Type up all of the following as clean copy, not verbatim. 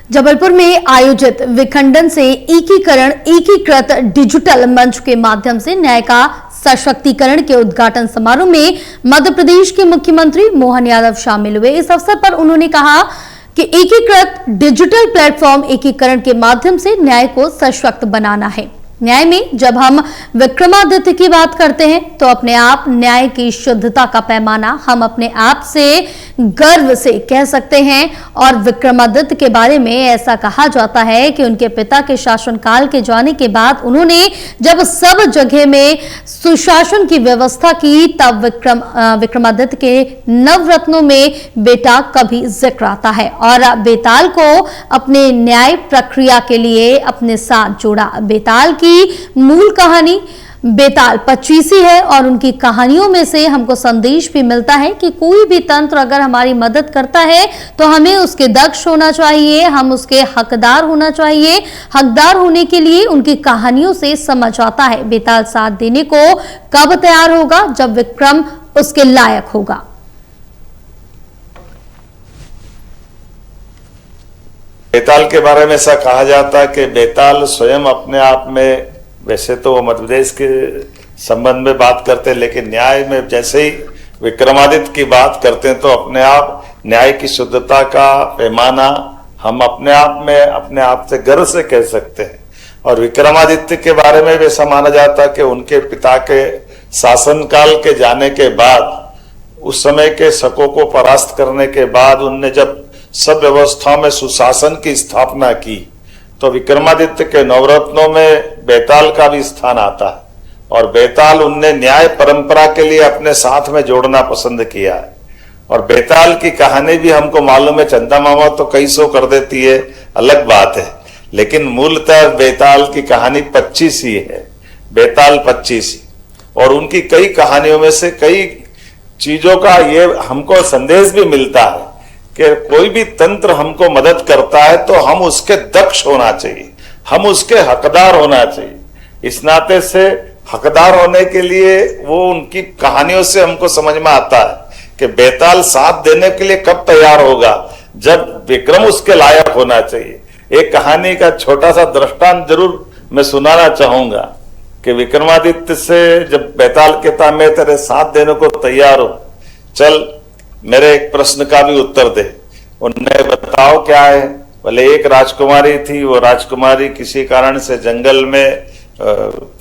जबलपुर में आयोजित विखंडन से एकीकृत डिजिटल मंच के माध्यम से न्याय का सशक्तिकरण के उद्घाटन समारोह में मध्य प्रदेश के मुख्यमंत्री मोहन यादव शामिल हुए। इस अवसर पर उन्होंने कहा कि एकीकृत डिजिटल प्लेटफॉर्म एकीकरण के माध्यम से न्याय को सशक्त बनाना है। न्याय में जब हम विक्रमादित्य की बात करते हैं तो अपने आप न्याय की शुद्धता का पैमाना हम अपने आप से गर्व से कह सकते हैं। और विक्रमादित्य के बारे में ऐसा कहा जाता है कि उनके पिता के शासनकाल के जाने के बाद उन्होंने जब सब जगह में सुशासन की व्यवस्था की तब विक्रमादित्य के नवरत्नों में बेटा का भी जिक्र आता है और बेताल को अपने न्याय प्रक्रिया के लिए अपने साथ जोड़ा। बेताल की मूल कहानी बेताल 25 है और उनकी कहानियों में से हमको संदेश भी मिलता है कि कोई भी तंत्र अगर हमारी मदद करता है तो हमें उसके दक्ष होना चाहिए, हम उसके हकदार होना चाहिए। हकदार होने के लिए उनकी कहानियों से समझ आता है बेताल साथ देने को कब तैयार होगा, जब विक्रम उसके लायक होगा। बेताल के बारे में ऐसा कहा जाता है कि बेताल स्वयं अपने आप में, वैसे तो वो मध्य प्रदेश के संबंध में बात करते हैं, लेकिन न्याय में जैसे ही विक्रमादित्य की बात करते हैं तो अपने आप न्याय की शुद्धता का पैमाना हम अपने आप से गर्व से कह सकते हैं। और विक्रमादित्य के बारे में ऐसा माना जाता है कि उनके पिता के शासनकाल के जाने के बाद, उस समय के शकों को परास्त करने के बाद उनने जब सब व्यवस्थाओं में सुशासन की स्थापना की तो विक्रमादित्य के नवरत्नों में बेताल का भी स्थान आता है। और बेताल उनने न्याय परंपरा के लिए अपने साथ में जोड़ना पसंद किया है। और बेताल की कहानी भी हमको मालूम है, चंदा मामा तो कई सौ कर देती है, अलग बात है, लेकिन मूलतः बेताल की कहानी 25 ही है। बेताल 25 और उनकी कई कहानियों में से कई चीजों का ये हमको संदेश भी मिलता है कि कोई भी तंत्र हमको मदद करता है तो हम उसके दक्ष होना चाहिए, हम उसके हकदार होना चाहिए। इस नाते से हकदार होने के लिए वो उनकी कहानियों से हमको समझ में आता है कि बेताल साथ देने के लिए कब तैयार होगा, जब विक्रम उसके लायक होना चाहिए। एक कहानी का छोटा सा दृष्टांत जरूर मैं सुनाना चाहूंगा कि विक्रमादित्य से जब बेताल कहता मैं तेरे साथ देने को तैयार हूं, चल मेरे एक प्रश्न का भी उत्तर दे। उन्हें बताओ क्या है। बोले एक राजकुमारी थी, वो राजकुमारी किसी कारण से जंगल में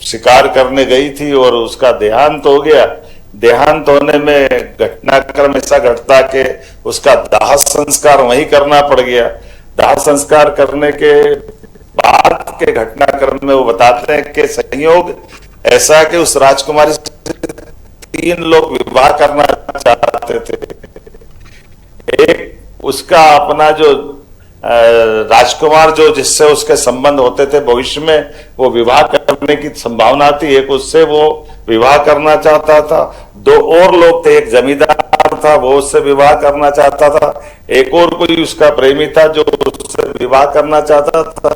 शिकार करने गई थी और उसका देहांत हो गया। देहांत होने में घटनाक्रम ऐसा घटता कि उसका दाह संस्कार वहीं करना पड़ गया। दाह संस्कार करने के बाद के घटनाक्रम में वो बताते हैं कि संयोग ऐसा कि उस राजकुमारी से 3 लोग विवाह करना चाहते थे। एक उसका अपना जो राजकुमार जो जिससे उसके संबंध होते थे भविष्य में वो विवाह करने की संभावना थी, एक उससे वो विवाह करना चाहता था। 2 और लोग थे, एक जमींदार था वो उससे विवाह करना चाहता था, एक और कोई उसका प्रेमी था जो उससे विवाह करना चाहता था।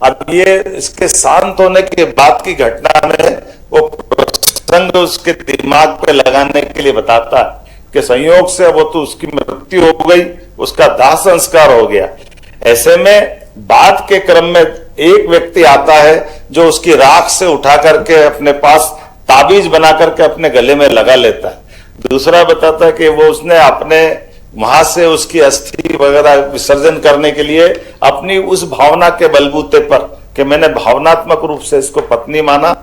अब ये इसके शांत होने के बाद की घटना में वो प्रसंग उसके दिमाग पे लगाने के लिए बताता है कि संयोग से वो तो उसकी मृत्यु हो गई, उसका दाह संस्कार हो गया। ऐसे में बाद के क्रम में एक व्यक्ति आता है जो उसकी राख से उठा करके अपने पास ताबीज बना करके अपने गले में लगा लेता है। दूसरा बताता है कि वो उसने अपने वहां से उसकी अस्थि वगैरह विसर्जन करने के लिए अपनी उस भावना के बलबूते पर कि मैंने भावनात्मक रूप से इसको पत्नी माना